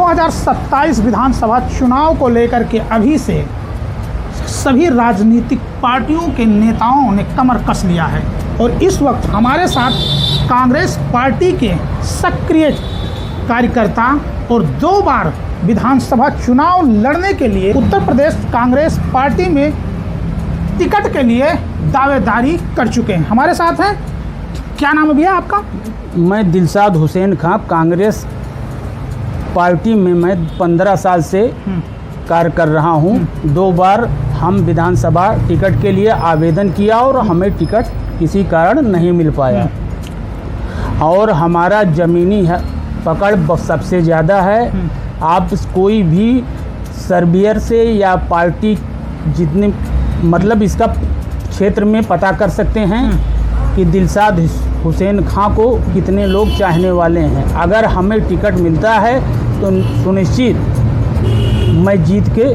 2027 विधानसभा चुनाव को लेकर के अभी से सभी राजनीतिक पार्टियों के नेताओं ने कमर कस लिया है और इस वक्त हमारे साथ कांग्रेस पार्टी के सक्रिय कार्यकर्ता और 2 बार विधानसभा चुनाव लड़ने के लिए उत्तर प्रदेश कांग्रेस पार्टी में टिकट के लिए दावेदारी कर चुके हैं। हमारे साथ हैं, क्या नाम है भैया आपका? मैं दिलशाद हुसैन खां, कांग्रेस पार्टी में मैं 15 साल से कार्य कर रहा हूं। 2 बार हम विधानसभा टिकट के लिए आवेदन किया और हमें टिकट किसी कारण नहीं मिल पाया और हमारा ज़मीनी पकड़ सबसे ज़्यादा है। आप कोई भी सर्वेयर से या पार्टी जितने मतलब इसका क्षेत्र में पता कर सकते हैं कि दिलशाद हुसैन खां को कितने लोग चाहने वाले हैं। अगर हमें टिकट मिलता है तो सुनिश्चित मैं जीत के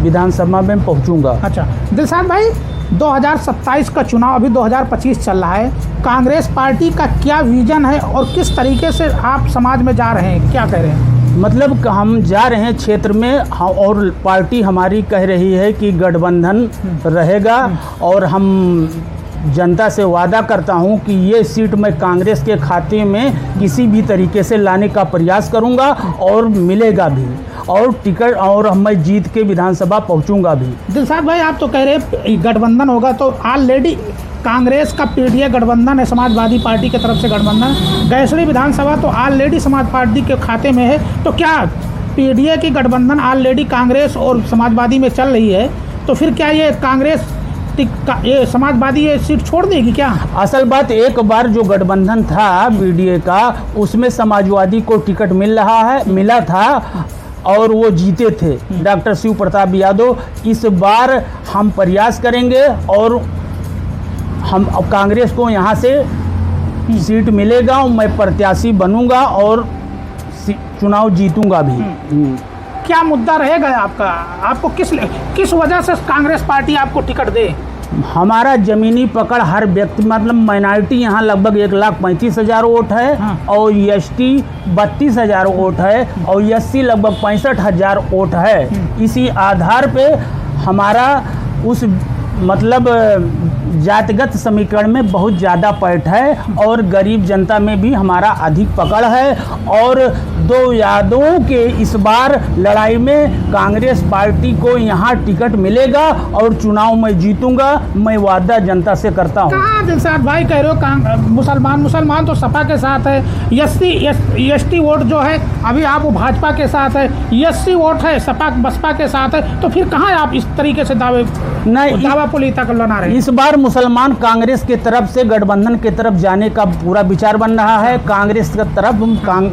विधानसभा में पहुंचूंगा। अच्छा दिलशाद भाई, 2027 का चुनाव अभी 2025 चल रहा है। कांग्रेस पार्टी का क्या विजन है और किस तरीके से आप समाज में जा रहे हैं, क्या कह रहे हैं? मतलब हम जा रहे हैं क्षेत्र में और पार्टी हमारी कह रही है कि गठबंधन रहेगा और हम जनता से वादा करता हूं कि ये सीट मैं कांग्रेस के खाते में किसी भी तरीके से लाने का प्रयास करूंगा और मिलेगा भी और टिकट और मैं जीत के विधानसभा पहुंचूंगा भी। दिलशाद भाई, आप तो कह रहे हैं गठबंधन होगा, तो ऑलरेडी कांग्रेस का पीडीए गठबंधन है, समाजवादी पार्टी की तरफ से गठबंधन। गैसड़ी विधानसभा तो ऑलरेडी समाज पार्टी के खाते में है, तो क्या पीडीए की गठबंधन ऑलरेडी कांग्रेस और समाजवादी में चल रही है, तो फिर क्या ये कांग्रेस ये समाजवादी ये सीट छोड़ देगी क्या? असल बात, एक बार जो गठबंधन था पीडीए का, उसमें समाजवादी को टिकट मिला था और वो जीते थे, डॉक्टर शिव प्रताप यादव। इस बार हम प्रयास करेंगे और हम कांग्रेस को यहाँ से सीट मिलेगा और मैं प्रत्याशी बनूंगा और चुनाव जीतूंगा भी। क्या मुद्दा रहेगा आपका? आपको किस वजह से कांग्रेस पार्टी आपको टिकट दे? हमारा ज़मीनी पकड़ हर व्यक्ति, मतलब माइनॉरिटी यहाँ लगभग 1,35,000 वोट है और एसटी 32,000 वोट है और एससी लगभग 65,000 वोट है। इसी आधार पे हमारा उस मतलब जातिगत समीकरण में बहुत ज़्यादा पैठ है और गरीब जनता में भी हमारा अधिक पकड़ है और 2 यादवों के इस बार लड़ाई में कांग्रेस पार्टी को यहाँ टिकट मिलेगा और चुनाव में जीतूंगा, मैं वादा जनता से करता हूँ। कहाँ दिलशाद भाई कह रहे हो मुसलमान तो सपा के साथ है, एसटी वोट जो है अभी आप वो भाजपा के साथ है, एससी वोट है सपा बसपा के साथ है, तो फिर कहाँ आप इस तरीके से दावा पुलिता कर लड़ा रहे हैं? इस बार मुसलमान कांग्रेस के तरफ से गठबंधन के तरफ जाने का पूरा विचार बन रहा है। कांग्रेस की तरफ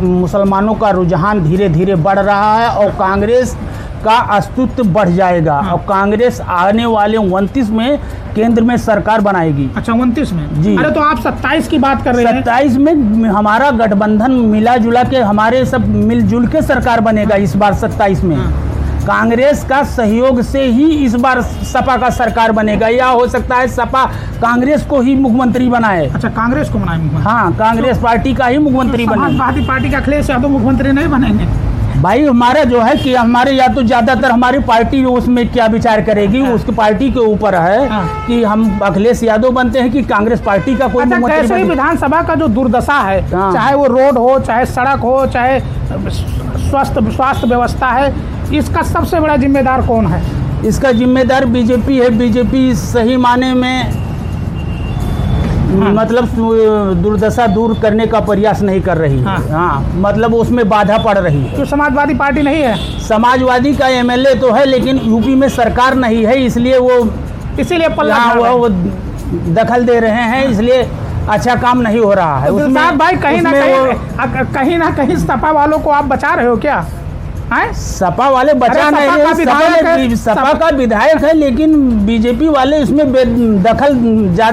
मुसलमानों का रुझान धीरे धीरे बढ़ रहा है और कांग्रेस का अस्तित्व बढ़ जाएगा और कांग्रेस आने वाले 29 में केंद्र में सरकार बनाएगी। अच्छा 29 में जी। अरे तो आप 27 की बात कर रहे हैं। 27 में हमारा गठबंधन मिला जुला के हमारे सब मिलजुल के सरकार बनेगा। इस बार 27 में कांग्रेस का सहयोग से ही इस बार सपा का सरकार बनेगा, या हो सकता है सपा कांग्रेस को ही मुख्यमंत्री बनाए। अच्छा, कांग्रेस को बनाए मुख्यमंत्री? हाँ, कांग्रेस पार्टी का ही मुख्यमंत्री बने। समाजवादी पार्टी का अखिलेश यादव मुख्यमंत्री नहीं बनेंगे? भाई हमारा जो है कि हमारे या तो ज़्यादातर हमारी पार्टी उसमें क्या विचार करेगी, उसकी पार्टी के ऊपर है कि हम अखिलेश यादव बनते हैं कि कांग्रेस पार्टी का कोई मुख्यमंत्री। विधानसभा का जो दुर्दशा है, चाहे वो रोड हो, चाहे सड़क हो, चाहे स्वास्थ्य व्यवस्था है, इसका सबसे बड़ा जिम्मेदार कौन है? इसका जिम्मेदार बीजेपी है। बीजेपी सही माने में मतलब दुर्दशा दूर करने का प्रयास नहीं कर रही है। हाँ, मतलब उसमें बाधा पड़ रही है। तो समाजवादी पार्टी नहीं है? समाजवादी का एमएलए तो है लेकिन यूपी में सरकार नहीं है, इसलिए वो दखल दे रहे हैं, इसलिए अच्छा काम नहीं हो रहा है। उसमें भाई कहीं ना कहीं सपा वालों को आप बचा रहे हो क्या? सपा वाले बचा नहीं, सपा का विधायक है लेकिन बीजेपी वाले इसमें दखल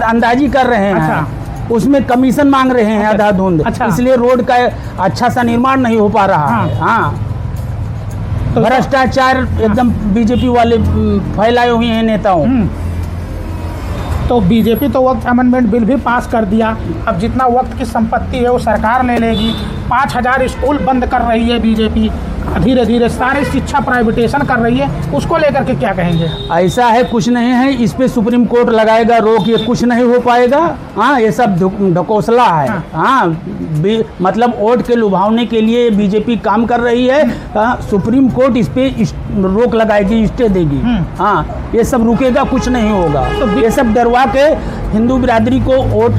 अंदाजी कर रहे हैं। अच्छा। उसमें कमीशन मांग रहे हैं अंधाधुंध। अच्छा। इसलिए रोड का अच्छा सा निर्माण नहीं हो पा रहा है। हाँ, तो भ्रष्टाचार एकदम बीजेपी वाले फैलाए हुए हैं नेताओं। तो बीजेपी तो वक्त अमेंडमेंट बिल भी पास कर दिया। अब जितना वक्त की संपत्ति है वो सरकार ले लेगी। 5000 स्कूल बंद कर रही है बीजेपी, धीरे धीरे सारी शिक्षा प्राइवेटेशन कर रही है, उसको लेकर के क्या कहेंगे? ऐसा है, कुछ नहीं है, इस पे सुप्रीम कोर्ट लगाएगा रोक, ये कुछ नहीं हो पाएगा। हाँ, ये सब ढकोसला है। हाँ, मतलब वोट के लुभावने के लिए बीजेपी काम कर रही है। सुप्रीम कोर्ट इस पे रोक लगाएगी, स्टे देगी। हाँ, ये सब रुकेगा, कुछ नहीं होगा। तो ये सब डरवा के हिंदू बिरादरी को वोट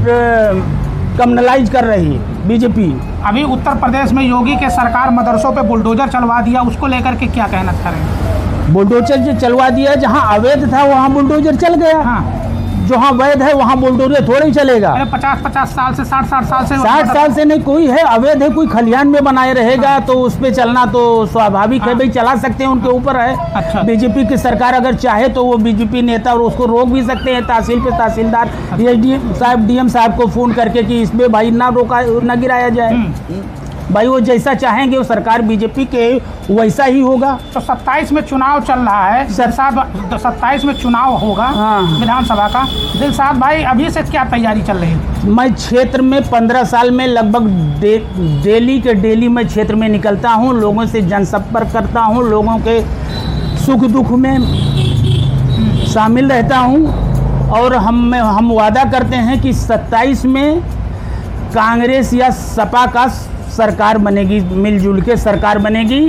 कम्युनलाइज कर रही है बीजेपी। अभी उत्तर प्रदेश में योगी के सरकार मदरसों पे बुलडोजर चलवा दिया, उसको लेकर के क्या कहना चाह रहे हैं? बुलडोजर जो चलवा दिया, जहां अवैध था वहां बुलडोजर चल गया। हाँ। जहाँ वैध है वहाँ बुलडोजर थोड़ा ही चलेगा। 50 साल से 60 साल से 60 साल से नहीं, कोई है अवैध है, कोई खलिहान में बनाए रहेगा तो उस पे चलना तो स्वाभाविक है भाई, चला सकते हैं, उनके ऊपर है। अच्छा। बीजेपी की सरकार अगर चाहे तो वो बीजेपी नेता और उसको रोक भी सकते हैं। तहसील पे तहसीलदार डीएम साहब को फोन करके कि इसमें भाई ना गिराया जाए। भाई वो जैसा चाहेंगे वो सरकार बीजेपी के वैसा ही होगा। तो 27 में चुनाव चल रहा है, 27 में चुनाव होगा। हाँ। विधानसभा का। दिलशाद भाई, अभी से क्या तैयारी चल रही है? मैं क्षेत्र में 15 साल में लगभग डेली मैं क्षेत्र में निकलता हूँ, लोगों से जनसंपर्क करता हूँ, लोगों के सुख दुख में शामिल रहता हूँ। और हम वादा करते हैं कि 27 में कांग्रेस या सपा का सरकार बनेगी, मिलजुल के सरकार बनेगी।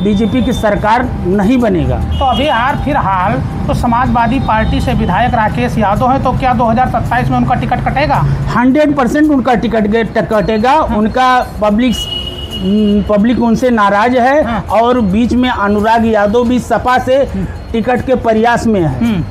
बीजेपी की सरकार नहीं बनेगा। तो अभी फिलहाल तो समाजवादी पार्टी से विधायक राकेश यादव है, तो क्या 2027 में उनका टिकट कटेगा? 100% उनका टिकट कटेगा। उनका पब्लिक उनसे नाराज है। और बीच में अनुराग यादव भी सपा से टिकट के प्रयास में है,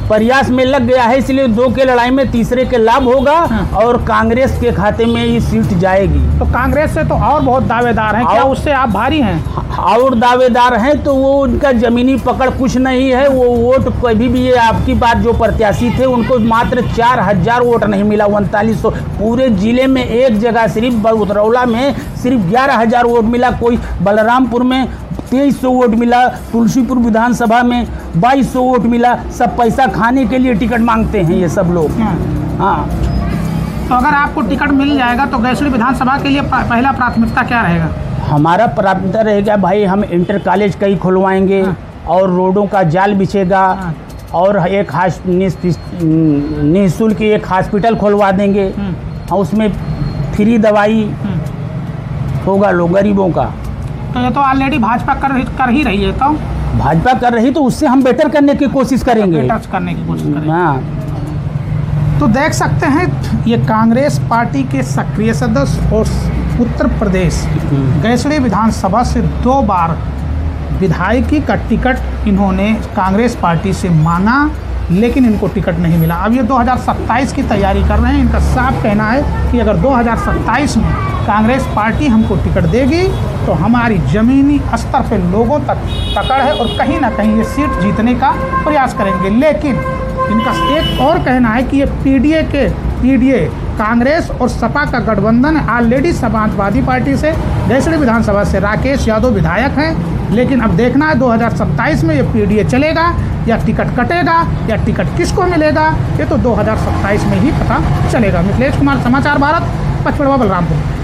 प्रयास में लग गया है, इसलिए 2 के लड़ाई में तीसरे के लाभ होगा। और कांग्रेस के खाते में ये सीट जाएगी। तो कांग्रेस से तो और बहुत दावेदार हैं, क्या उससे आप भारी हैं? और दावेदार हैं तो वो उनका जमीनी पकड़ कुछ नहीं है। वो वोट कभी भी, ये आपकी बात, जो प्रत्याशी थे उनको मात्र 4000 वोट नहीं मिला, 3900। पूरे जिले में एक जगह सिर्फ उतरौला में सिर्फ 11000 वोट मिला। कोई बलरामपुर में 2300 वोट मिला, तुलसीपुर विधानसभा में 2200 वोट मिला। सब पैसा खाने के लिए टिकट मांगते हैं ये सब लोग। हाँ। तो अगर आपको टिकट मिल जाएगा तो गैसुड़ी विधानसभा के लिए पहला प्राथमिकता क्या रहेगा? हमारा प्राथमिकता रहेगा भाई, हम इंटर कॉलेज कई खुलवाएंगे। और रोडों का जाल बिछेगा। और एक निःशुल्क एक हॉस्पिटल खुलवा देंगे। और उसमें फ्री दवाई होगा लोग गरीबों का। तो ये तो ऑलरेडी भाजपा कर ही रही है। तो भाजपा कर रही, तो उससे हम बेटर करने की कोशिश करेंगे। हाँ। तो देख सकते हैं, ये कांग्रेस पार्टी के सक्रिय सदस्य और उत्तर प्रदेश गैसुड़ी विधानसभा से 2 बार विधायकी का टिकट इन्होंने कांग्रेस पार्टी से मांगा, लेकिन इनको टिकट नहीं मिला। अब ये 2027 की तैयारी कर रहे हैं। इनका साफ कहना है कि अगर 2027 में कांग्रेस पार्टी हमको टिकट देगी तो हमारी ज़मीनी स्तर पे लोगों तक पकड़ है और कहीं ना कहीं ये सीट जीतने का प्रयास करेंगे। लेकिन इनका एक और कहना है कि ये पीडीए कांग्रेस और सपा का गठबंधन ऑलरेडी समाजवादी पार्टी से गैसुड़ी विधानसभा से राकेश यादव विधायक हैं। लेकिन अब देखना है 2027 में ये पीडीए चलेगा या टिकट कटेगा या टिकट किसको मिलेगा, ये तो 2027 में ही पता चलेगा। मिथिलेश कुमार, समाचार भारत, पचपड़वा, बलरामपुर।